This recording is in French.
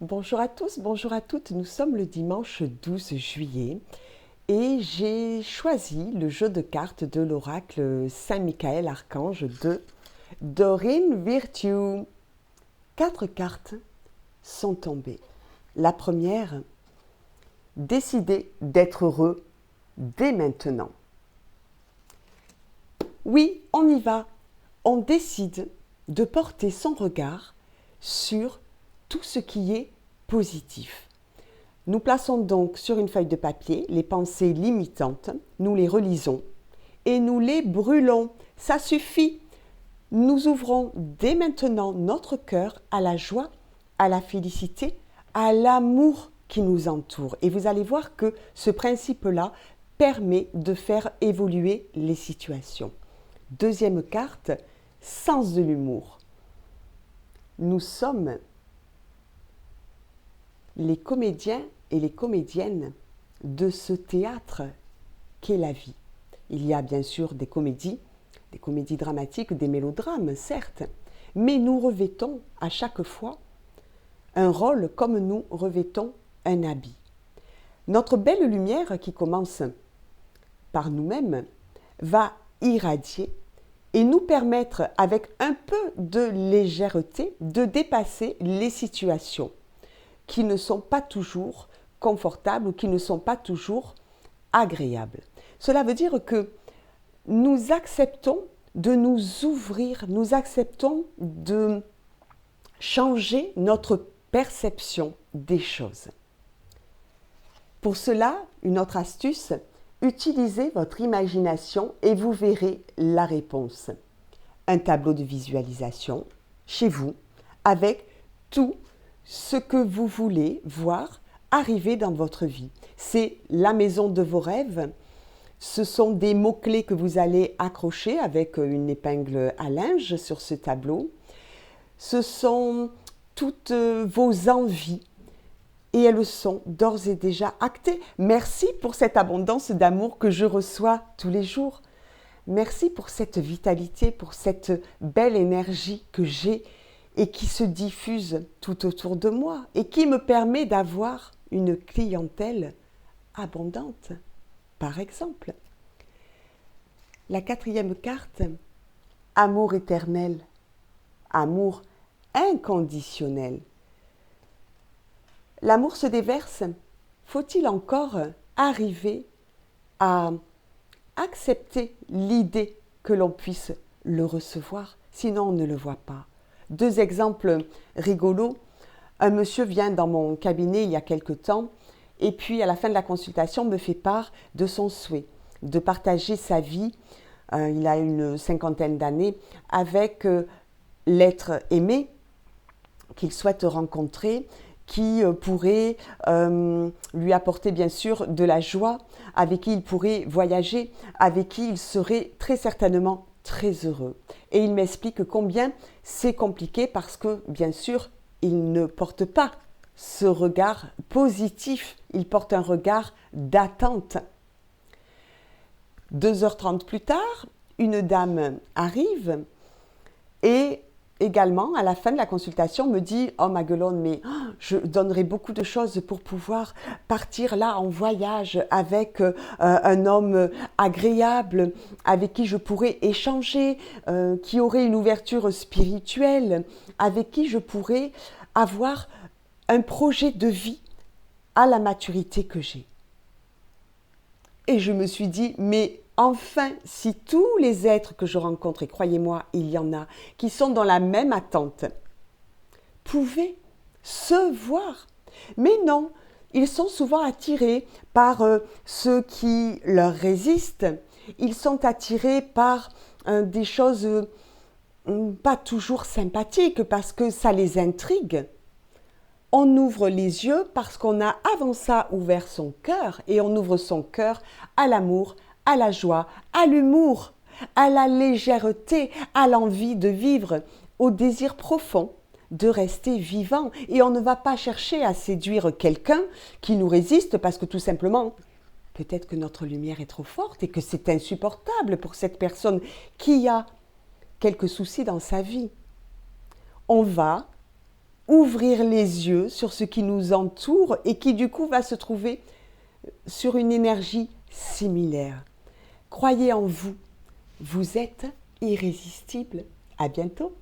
Bonjour à tous, bonjour à toutes. Nous sommes le dimanche 12 juillet et j'ai choisi le jeu de cartes de l'oracle Saint-Michael Archange de Dorine Virtue. 4 cartes sont tombées. La première, décider d'être heureux dès maintenant. Oui, on y va. On décide de porter son regard sur tout ce qui est positif. Nous plaçons donc sur une feuille de papier les pensées limitantes, nous les relisons et nous les brûlons. Ça suffit. Nous ouvrons dès maintenant notre cœur à la joie, à la félicité, à l'amour qui nous entoure. Et vous allez voir que ce principe-là permet de faire évoluer les situations. Deuxième carte, sens de l'humour. Nous sommes les comédiens et les comédiennes de ce théâtre qu'est la vie. Il y a bien sûr des comédies dramatiques, des mélodrames, certes, mais nous revêtons à chaque fois un rôle comme nous revêtons un habit. Notre belle lumière qui commence par nous-mêmes va irradier et nous permettre, avec un peu de légèreté, de dépasser les situations qui ne sont pas toujours confortables ou qui ne sont pas toujours agréables. Cela veut dire que nous acceptons de nous ouvrir, nous acceptons de changer notre perception des choses. Pour cela, une autre astuce, utilisez votre imagination et vous verrez la réponse. Un tableau de visualisation chez vous avec tout ce que vous voulez voir arriver dans votre vie. C'est la maison de vos rêves. Ce sont des mots-clés que vous allez accrocher avec une épingle à linge sur ce tableau. Ce sont toutes vos envies et elles sont d'ores et déjà actées. Merci pour cette abondance d'amour que je reçois tous les jours. Merci pour cette vitalité, pour cette belle énergie que j'ai et qui se diffuse tout autour de moi et qui me permet d'avoir une clientèle abondante, par exemple. La quatrième carte, amour éternel, amour inconditionnel. L'amour se déverse. Faut-il encore arriver à accepter l'idée que l'on puisse le recevoir? Sinon, on ne le voit pas. 2 exemples rigolos. Un monsieur vient dans mon cabinet il y a quelque temps et puis à la fin de la consultation me fait part de son souhait de partager sa vie, il a une 50aine d'années, avec l'être aimé qu'il souhaite rencontrer, qui pourrait lui apporter bien sûr de la joie, avec qui il pourrait voyager, avec qui il serait très certainement très heureux. Et il m'explique combien c'est compliqué parce que, bien sûr, il ne porte pas ce regard positif, il porte un regard d'attente. 2h30 plus tard, une dame arrive et également, à la fin de la consultation, me dit « Oh Maguelone, mais je donnerais beaucoup de choses pour pouvoir partir là en voyage avec un homme agréable, avec qui je pourrais échanger, qui aurait une ouverture spirituelle, avec qui je pourrais avoir un projet de vie à la maturité que j'ai. » Et je me suis dit « Mais enfin, si tous les êtres que je rencontre, et croyez-moi, il y en a, qui sont dans la même attente, pouvaient se voir. Mais non, ils sont souvent attirés par ceux qui leur résistent. Ils sont attirés par des choses pas toujours sympathiques parce que ça les intrigue. On ouvre les yeux parce qu'on a avant ça ouvert son cœur et on ouvre son cœur à l'amour, à la joie, à l'humour, à la légèreté, à l'envie de vivre, au désir profond de rester vivant. Et on ne va pas chercher à séduire quelqu'un qui nous résiste parce que tout simplement, peut-être que notre lumière est trop forte et que c'est insupportable pour cette personne qui a quelques soucis dans sa vie. On va ouvrir les yeux sur ce qui nous entoure et qui du coup va se trouver sur une énergie similaire. Croyez en vous, vous êtes irrésistible. À bientôt.